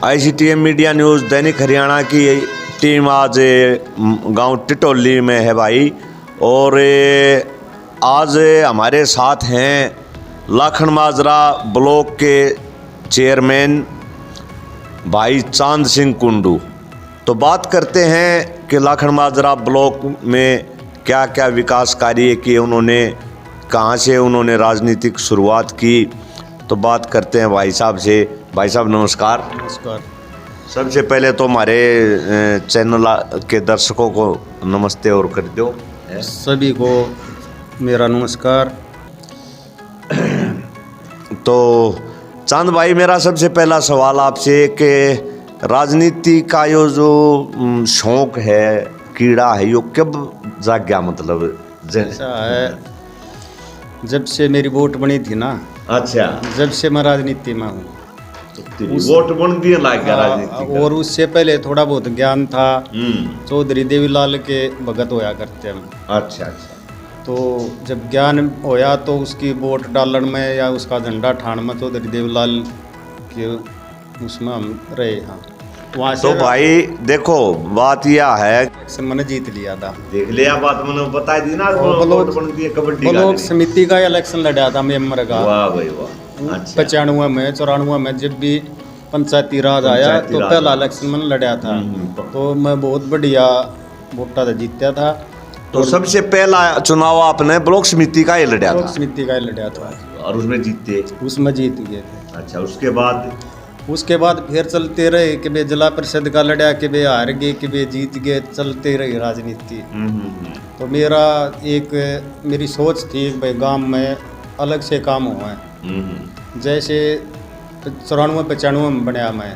ICTM media news दैनिक हरियाणा की team आज गांव टिटोली में है भाई। और आज हमारे साथ हैं लाखन माजरा ब्लॉक के चेयरमैन भाई चांद सिंह कुंडू। तो बात करते हैं कि लाखन माजरा ब्लॉक में क्या क्या विकास कार्य किए उन्होंने, कहाँ से उन्होंने राजनीतिक शुरुआत की। तो बात करते हैं भाई साहब से। भाई साहब नमस्कार। नमस्कार। सबसे पहले तो हमारे चैनल के दर्शकों को नमस्ते और कर दो। सभी को मेरा नमस्कार। तो चांद भाई, मेरा सबसे पहला सवाल आपसे कि राजनीति का यो जो शौक है, कीड़ा है, यो कब जाग गया? मतलब ऐसा है, जब से मेरी वोट बनी थी ना, अच्छा, जब से मैं राजनीति में हूँ। वोट बन दिए लाग गया राजनीति। और उससे पहले थोड़ा बहुत ज्ञान था। चौधरी देवीलाल के भगत होया करते हम। अच्छा अच्छा। तो जब ज्ञान होया तो उसकी वोट डालन में या उसका झंडा ठाण में चौधरी देवीलाल के उसमें हम रहे। हाँ, वहाँ से तो भाई देखो, बात यह है, मैंने जीत लिया था। देख लिया बात, मैंने बता दी ना। ब्लॉक समिति का इलेक्शन लड़ा था मेंबर का। वाह भाई वाह। अच्छा। 95 में 94 में जब भी पंचायती राज आया तो पहला इलेक्शन मैंने लड़ा था। तो मैं बहुत बढ़िया वोटा से जीता था। तो सबसे पहला चुनाव आपने ब्लॉक समिति का ही लड़ा था? ब्लॉक समिति का ही लड़ा था और उसमें जीते? उसमें जीत गए थे। अच्छा, उसके बाद फिर चलते रहे कि वे जिला परिषद का लड़ा, कि वे हार गए, कि वे जीत गए, चलते रही राजनीति। तो मेरी सोच थी भाई गांव में अलग से काम हुआ है। जैसे 94-95 में बनया मैं,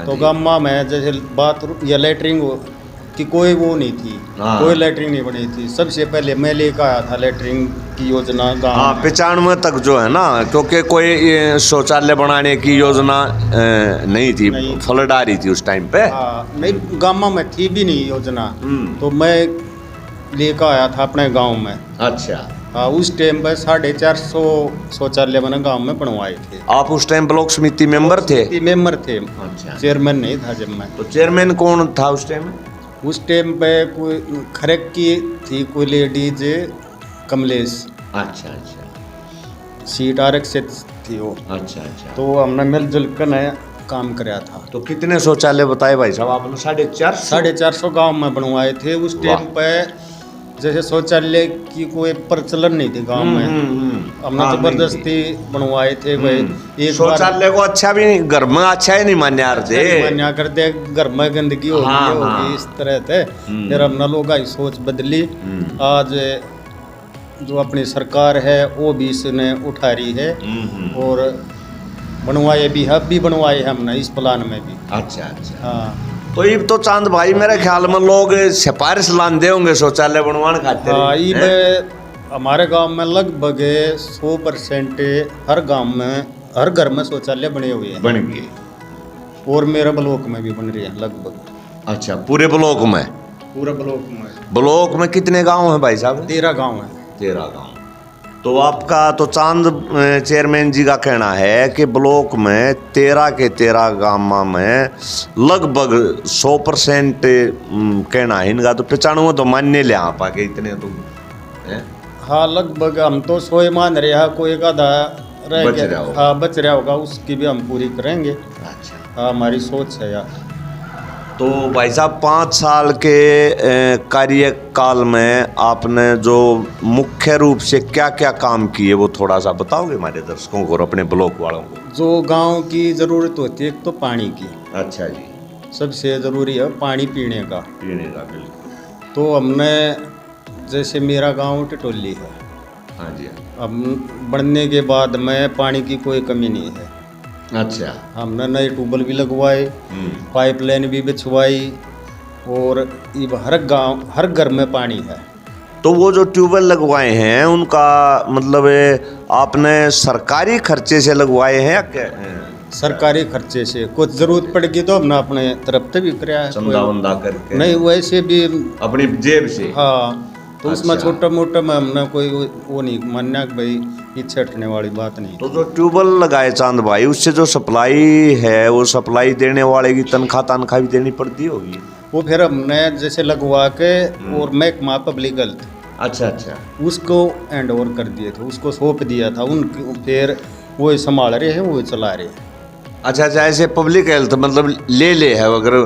तो गांव में जैसे बात या लेटरिंग की कोई वो नहीं थी। कोई लेटरिंग नहीं बनी थी। सबसे पहले मैं लेकर आया था लेटरिंग की योजना गांव में। 95 तक जो है ना, क्योंकि कोई शौचालय बनाने की योजना नहीं थी, फ्लड आ रही थी उस टाइम पे। नहीं, गांव में थी भी नहीं योजना। तो मैं लेकर आया था अपने गांव में। अच्छा। उस टाइम पर 450 शौचालय मैंने गांव में बनवाए थे। आप उस टाइम ब्लॉक समिति मेंबर थे? मेंबर थे। अच्छा। चेयरमैन नहीं था जब मैं। तो चेयरमैन कौन था उस टाइम? उस टाइम पे कोई खरक की थी, कोई लेडीज, कमलेश। अच्छा अच्छा। सीट आरक्षित थी वो। अच्छा अच्छा। तो हमने मिलजुल कर नया काम कराया था। तो कितने शौचालय बताए भाई साहब आपने? 450 गाँव में बनवाए थे। उस टाइम पे जैसे शौचालय की कोई प्रचलन नहीं थी गांव में। हमने जबरदस्ती बनवाए थे भाई। एक शौचालय को अच्छा भी नहीं, घर में अच्छा ही नहीं मान्या करते, घर में गंदगी होगी इस तरह से। फिर हमने लोग सोच बदली। आज जो अपनी सरकार है वो भी इसने उठा रही है और बनवाए भी है, भी बनवाए हमने इस प्लान में भी। अच्छा अच्छा। हाँ। तो ये तो चांद भाई मेरे ख्याल में लोग सिफारिश लाते होंगे शौचालय बनवाने खातिर। हाँ, हमारे गांव में लगभग 100% हर गांव में, हर घर में शौचालय बने हुए हैं। बन गए। और मेरे ब्लॉक में भी बन रही है लगभग। अच्छा, पूरे ब्लॉक में? पूरे ब्लॉक में। ब्लॉक में कितने गांव हैं भाई साहब? 13 गांव हैं। 13 गांव। तो आपका तो चांद चेयरमैन जी का कहना है कि ब्लॉक में 13 के 13 गांव में लगभग 100% कहना है इनका। तो 95 तो मान्य ले आप आके इतने तो है? हाँ, लगभग हम तो 100 मान रहे हैं। कोई एक आधा रह गया। हाँ, बच रहा होगा, उसकी भी हम पूरी करेंगे। अच्छा। हाँ, हमारी सोच है यार। तो भाई साहब 5 साल के कार्यकाल में आपने जो मुख्य रूप से क्या क्या काम किए वो थोड़ा सा बताओगे हमारे दर्शकों को और अपने ब्लॉक वालों को? जो गांव की ज़रूरत होती है, एक तो पानी की। अच्छा जी। सबसे ज़रूरी है पानी पीने का। बिल्कुल। तो हमने, जैसे मेरा गांव टिटोली है। हाँ जी। अब बढ़ने के बाद में पानी की कोई कमी नहीं है। अच्छा। हमने नए ट्यूबवेल भी लगवाए, पाइपलाइन भी बिछवाई, और हर घर में पानी है। तो वो जो ट्यूबवेल लगवाए हैं उनका मतलब आपने सरकारी खर्चे से लगवाए हैं या क्या? सरकारी खर्चे से। कुछ जरूरत पड़ेगी तो हमने अपने तरफ से भी कराया है। चंदा करके नहीं, वैसे भी अपनी जेब से। हाँ। तो उसमें छोटा मोटा में हमने कोई वो नहीं मानना कि भाई पीछे हटने वाली बात नहीं। तो जो ट्यूबवेल लगाए चांद भाई, उससे जो सप्लाई है, वो सप्लाई देने वाले की तनख्वाह भी देनी पड़ती होगी। वो फिर हमने जैसे लगवा के और महकमा पब्लिक हेल्थ, अच्छा, उसको हैंड ओवर कर दिए थे, उसको सौंप दिया था। उन फिर वो संभाल रहे हैं, वो चला रहे हैं। अच्छा, ऐसे पब्लिक हेल्थ मतलब ले है अगर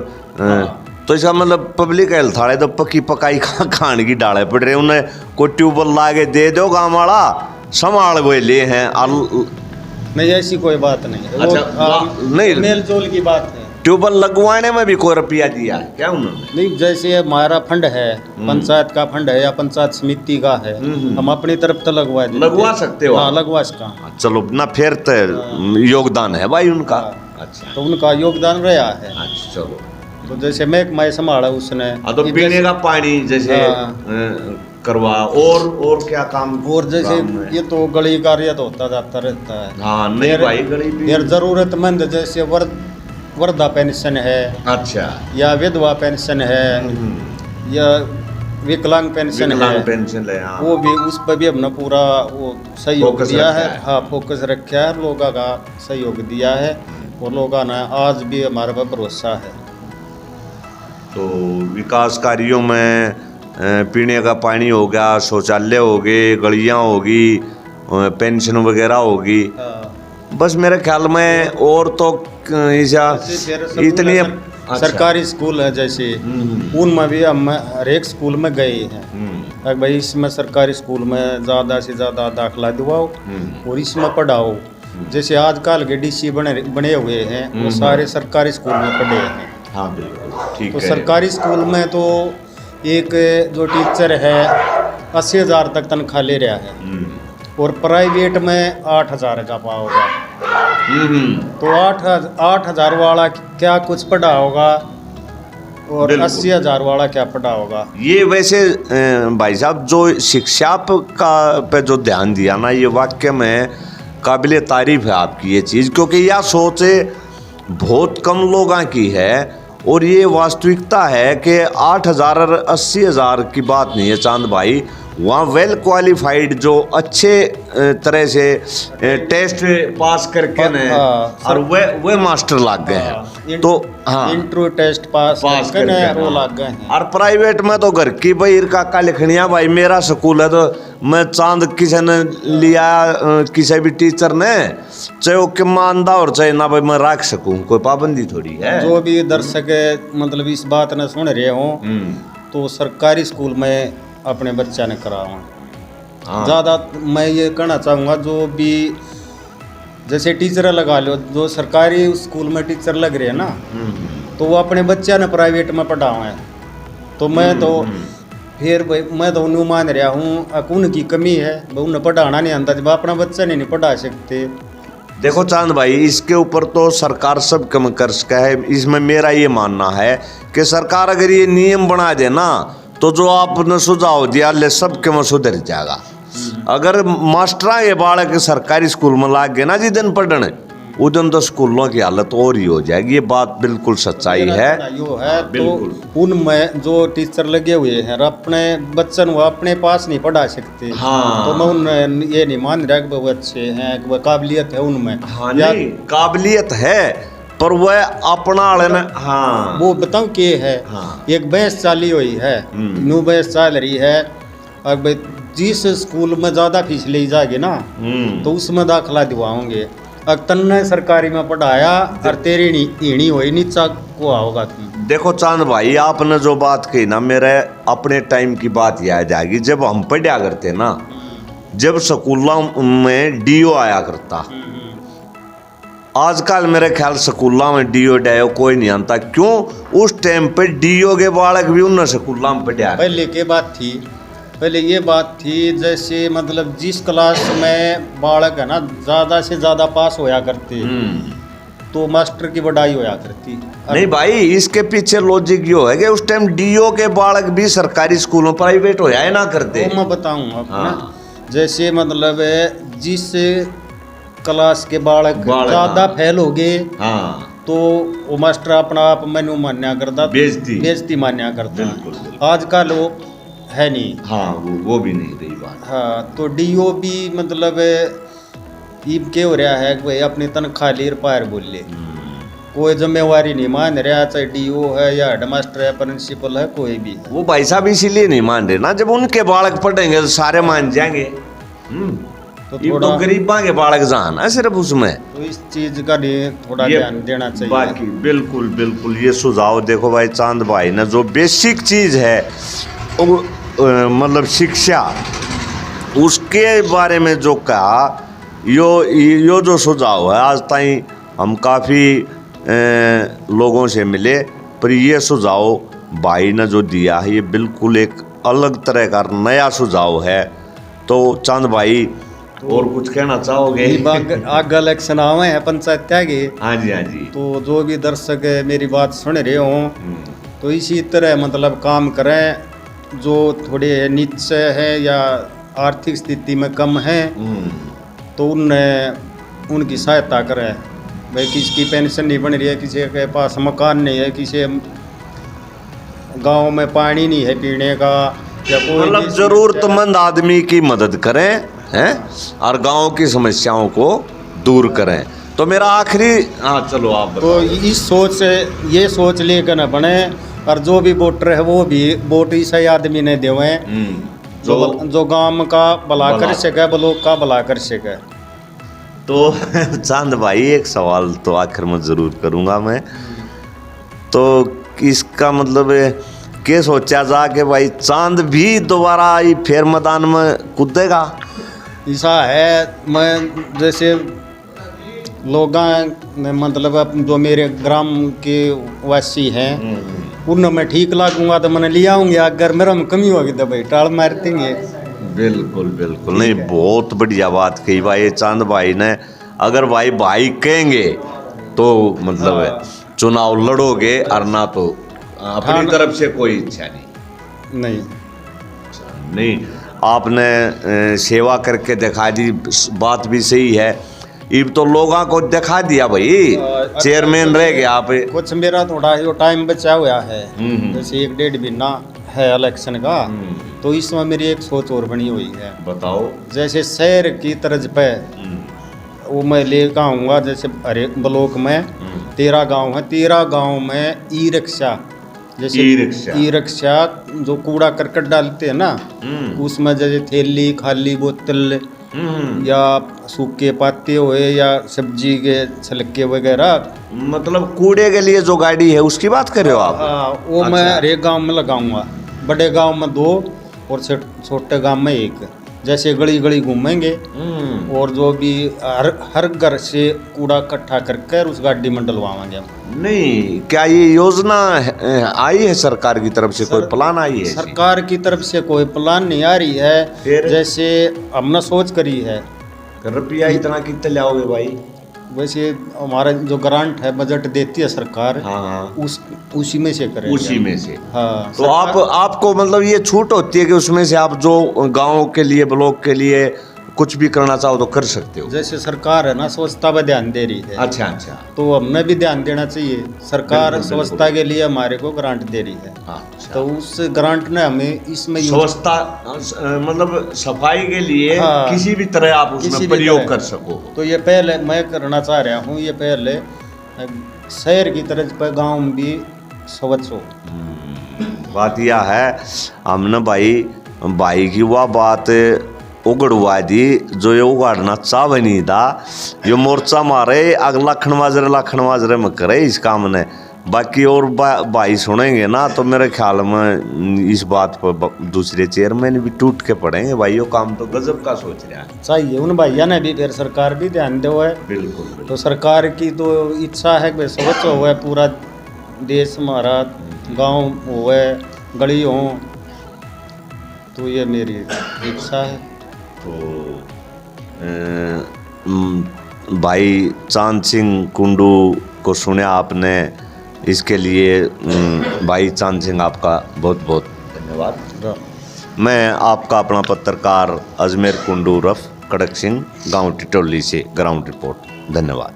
तो इसका मतलब पब्लिक हेल्थ वाले तो पक्की पकाई खान की डाले पड़ रहे, उन्हें कोई ट्यूबवेल ला के दे दो गाँव वाला संभाल वो ले हैं। नहीं, ऐसी कोई बात नहीं है। अच्छा, नहीं, मेल जोल की बात है। ट्यूबवेल लगवाने में भी कोई रुपया दिया है क्या उन्होंने? नहीं, जैसे हमारा फंड है, पंचायत का फंड है या पंचायत समिति का है, हम अपनी तरफ तो लगवा सकते हो। हाँ, लगवा सकता। चलो ना, फिर तो योगदान है भाई उनका। अच्छा, तो उनका योगदान रहा है। अच्छा, चलो। तो जैसे महकमा संभाला उसने, तो पीने का पानी जैसे करवा और क्या काम? और जैसे ये तो गली कार्य तो होता जाता रहता है। हाँ, नहीं भाई, गली भी जरूरतमंद जैसे वृद्धा पेंशन है, अच्छा, या विधवा पेंशन है, या विकलांग पेंशन है, हाँ। वो भी, उस पर भी हमने पूरा वो सहयोग दिया है। हाँ, फोकस रखा है, लोगों का सहयोग दिया है, और लोगों ने आज भी हमारे पर भरोसा है। तो विकास कार्यों में पीने का पानी हो गया, शौचालय हो गए, गलियाँ होगी, पेंशन वगैरह होगी, बस मेरे ख्याल में और तो इतनी सरकारी स्कूल है जैसे, उनमें भी हम हर एक स्कूल में गए हैं। भाई इसमें सरकारी स्कूल में ज़्यादा से ज़्यादा दाखिला दिवाओ और इसमें पढ़ाओ। जैसे आजकल के डीसी बने हुए हैं, वो सारे सरकारी स्कूल में पढ़े हैं। हाँ, बिल्कुल ठीक तो है। सरकारी स्कूल में तो एक जो टीचर है 80,000 तक तनख्वाह ले रहा है, और प्राइवेट में 8,000 का पाओगा। तो 8,000 वाला क्या कुछ पढ़ा होगा, और 80,000 वाला क्या पढ़ा होगा। ये वैसे भाई साहब जो शिक्षा पे जो ध्यान दिया ना, ये वाकई में काबिले तारीफ है आपकी ये चीज़, क्योंकि यह सोच बहुत कम लोगों की है, और ये वास्तविकता है कि 8,000 और 80,000 की बात नहीं है चांद भाई। वहाँ वेल क्वालिफाइड जो अच्छे तरह से टेस्ट पास करके न, और वे मास्टर लग गए हैं। तो हाँ, इंटरव्यू टेस्ट पास करके वो लग गए हैं। और प्राइवेट में तो घर की भाई का लिखनिया भाई, मेरा स्कूल है तो मैं चांद किसी ने लिया, किसी भी टीचर ने, चाहे वो कि मानदा और चाहे ना भाई मैं रख सकूं, कोई पाबंदी थोड़ी है। जो भी दर्शक मतलब इस बात ने सुन रहे हो, तो सरकारी स्कूल में अपने बच्चा ने करावा। ज़्यादा मैं ये कहना चाहूँगा, जो भी जैसे टीचर लगा लो, जो सरकारी स्कूल में टीचर लग रहे हैं ना, तो वो अपने बच्चा ने प्राइवेट में पढ़ावा है। तो मैं तो फिर भाई मैं तो उन्हें मान रहा हूँ, उनकी कमी है, उन्हें पढ़ाना नहीं आता, जब अपना बच्चा नहीं पढ़ा सकते। देखो चांद भाई, इसके ऊपर तो सरकार सब कम कर सका है। इसमें मेरा ये मानना है कि सरकार अगर ये नियम बना दे ना, तो जो आपने सुझाव दिया ले सब के में सुधर जाएगा। अगर मास्टरा ये बालक सरकारी स्कूल में लाग गए ना जिस पढ़ने, उदन तो स्कूलों की हालत और ही हो जाएगी। ये बात बिल्कुल सच्चाई है। यो है तो उनमें जो टीचर लगे हुए हैं अपने बच्चन वो अपने पास नहीं पढ़ा सकते। हाँ। तो मैं उन ये नहीं मान रहा कि वो अच्छे हैं, कि वो काबिलियत है उनमें। हाँ, नहीं काबिलियत है, पर वह अपना हाँ वो बताऊं के है। हाँ। एक बहस चाली हुई है, न्यू बहस चल रही है। अब जिस स्कूल में ज़्यादा फीस ली जाएगी ना, तो उसमें दाखिला दिवाओगे। अब तन्ने सरकारी में पढ़ाया और तेरी ईणी हुई नीचा को आओगा तुम। देखो चांद भाई, आपने जो बात कही ना, मेरे अपने टाइम की बात याद आ गई। जब हम पढ़ा करते ना, जब स्कूलों में डीओ आया करता, आजकल मेरे ख्याल स्कूलों में डीओ डायो कोई नहीं आता। क्यों? उस टाइम पे डीओ के बालक भी उन स्कूलों में पढ़ा। पहले के बात थी, पहले ये बात थी जैसे मतलब जिस क्लास में बालक है ना ज़्यादा से ज़्यादा पास होया करते, तो मास्टर की बढ़ाई होया करती। नहीं भाई, इसके पीछे लॉजिक यो है कि उस टाइम डीओ के बालक भी सरकारी स्कूलों प्राइवेट होया है ना करते। तो मैं बताऊँ हाँ। जैसे मतलब जिस क्लास के बालक ज़्यादा फेल हो गए, हाँ, तो वो मास्टर अपना आप मैनू मान्या करता, बेइज्जती मान्या करता। आजकल वो है नहीं। हाँ वो भी नहीं रही बात। हाँ तो डीओ भी मतलब ईब के हो रहा है कि भाई अपनी तनख्वाह लीर पार बोल ले, कोई जिम्मेवारी नहीं मान रहा, चाहे डीओ है या हेडमास्टर है, प्रिंसिपल है, कोई भी है। वो भाई साहब इसीलिए नहीं मान रहे ना, जब उनके बालक पढ़ेंगे तो सारे मान जाएंगे। तो ये थोड़ा तो गरीबा के बालक जान है सिर्फ उसमें। तो इस चीज का नहीं थोड़ा ये ध्यान देना चाहिए। बाकी बिल्कुल बिल्कुल ये सुझाव देखो भाई चांद भाई ने जो बेसिक चीज है वो मतलब शिक्षा, उसके बारे में जो कहा, यो जो सुझाव है आज ताई हम काफ़ी लोगों से मिले, पर ये सुझाव भाई ने जो दिया है ये बिल्कुल एक अलग तरह का नया सुझाव है। तो चांद भाई और कुछ कहना चाहोगे? आगे इलेक्शन आवे हैं पंचायत के। हाँ जी हाँ जी। तो जो भी दर्शक मेरी बात सुन रहे हों तो इसी तरह मतलब काम करें, जो थोड़े नीचे हैं या आर्थिक स्थिति में कम हैं तो उनकी सहायता करें। भाई किसी की पेंशन नहीं बन रही है, किसी के पास मकान नहीं है, किसी गांव में पानी नहीं है पीने का, या कोई मतलब जरूरतमंद आदमी की मदद करें हैं और गांव की समस्याओं को दूर करें। तो मेरा आखिरी, हाँ चलो आप बताओ। तो इस सोच से ये सोच लेकर न बने, और जो भी वोटर है वो भी वोट सही आदमी ने देवें जो गांव का भला कर सके, ब्लॉक का भला कर सके। तो चांद भाई एक सवाल तो आखिर में जरूर करूंगा मैं, तो इसका मतलब क्या सोचा जा कि भाई चांद भी दोबारा फिर मैदान में कूदेगा? ऐसा है, मैं जैसे लोग मतलब जो मेरे ग्राम के वासी हैं उनमें मैं ठीक लागूंगा तो मैंने लिया आऊँगी, अगर मेरा में कमी होगी तो भाई टाल मार देंगे। बिल्कुल बिल्कुल, नहीं बहुत बढ़िया बात कही भाई चांद भाई ने। अगर भाई कहेंगे तो मतलब चुनाव लड़ोगे, और ना तो अपनी तरफ से कोई इच्छा नहीं। आपने सेवा करके दिखा दी, बात भी सही है। इब तो लोगों को दिखा दिया भाई, चेयरमैन रह गया आप। कुछ मेरा थोड़ा यो टाइम बचा हुआ है, जैसे 1-1.5 महीना है इलेक्शन का, तो इसमें मेरी एक सोच और बनी हुई है। बताओ। जैसे शहर की तर्ज पे वो मैं लेकर आऊँगा, जैसे हर ब्लॉक में 13 गांव है, 13 गांव में ई रिक्शा, जैसे ई रिक्शा जो कूड़ा करकट डालते हैं ना, उसमें जैसे थैली खाली बोतल या सूखे पत्ते हुए या सब्जी के छिलके वगैरह, मतलब कूड़े के लिए जो गाड़ी है उसकी बात कर रहे हो आप? वो अच्छा। मैं हर एक गाँव में लगाऊंगा, बड़े गांव में 2 और छोटे गांव में 1, जैसे गली गली घूमेंगे और जो भी हर घर से कूड़ा इकट्ठा करके उस गाड़ी में डलवाएंगे हम। नहीं, क्या ये योजना आई है सरकार की तरफ से? कोई प्लान आई है? सरकार की तरफ से कोई प्लान नहीं आ रही है, जैसे हमने सोच करी है। रुपया इतना कितने लाओगे भाई? वैसे हमारा जो ग्रांट है, बजट देती है सरकार, हाँ। उसी में से करेंगे। उसी में से? हाँ। तो आपको मतलब ये छूट होती है कि उसमें से आप जो गांव के लिए, ब्लॉक के लिए कुछ भी करना चाहो तो कर सकते हो? जैसे सरकार है ना स्वच्छता पे ध्यान दे रही है। अच्छा। तो हमें भी ध्यान देना चाहिए। सरकार स्वच्छता के लिए हमारे को ग्रांट दे रही है। अच्छा। तो उस ग्रांट ने हमें इसमें स्वच्छता मतलब सफाई के लिए किसी भी तरह आप उसमें प्रयोग कर सको। तो ये पहले मैं करना चाह रहा हूँ, ये पहले शहर की तरह पर गाँव में भी स्वच्छ हो। बात यह है, हमने भाई की वह बात उगड़वा दी जो ये उगाड़ना चाह नहीं था। ये मोर्चा मारे अग लखन माजरे में करे इस काम ने। बाकी और भाई सुनेंगे ना तो मेरे ख्याल में इस बात पर दूसरे चेयरमैन भी टूट के पड़ेंगे। भाई यो काम तो गजब का सोच रहा है। चाहिए उन भैया ने भी, फिर सरकार भी ध्यान दे हुआ है। बिल्कुल। तो सरकार की तो इच्छा है कि स्वच्छ हुआ है पूरा देश हमारा, गाँव हुए गली हो, तो ये मेरी इच्छा है। तो भाई चांद सिंह कुंडू को सुने आपने, इसके लिए भाई चांद सिंह आपका बहुत बहुत धन्यवाद। मैं आपका अपना पत्रकार अजमेर कुंडू रफ कड़क सिंह, गांव टिटोली से ग्राउंड रिपोर्ट। धन्यवाद।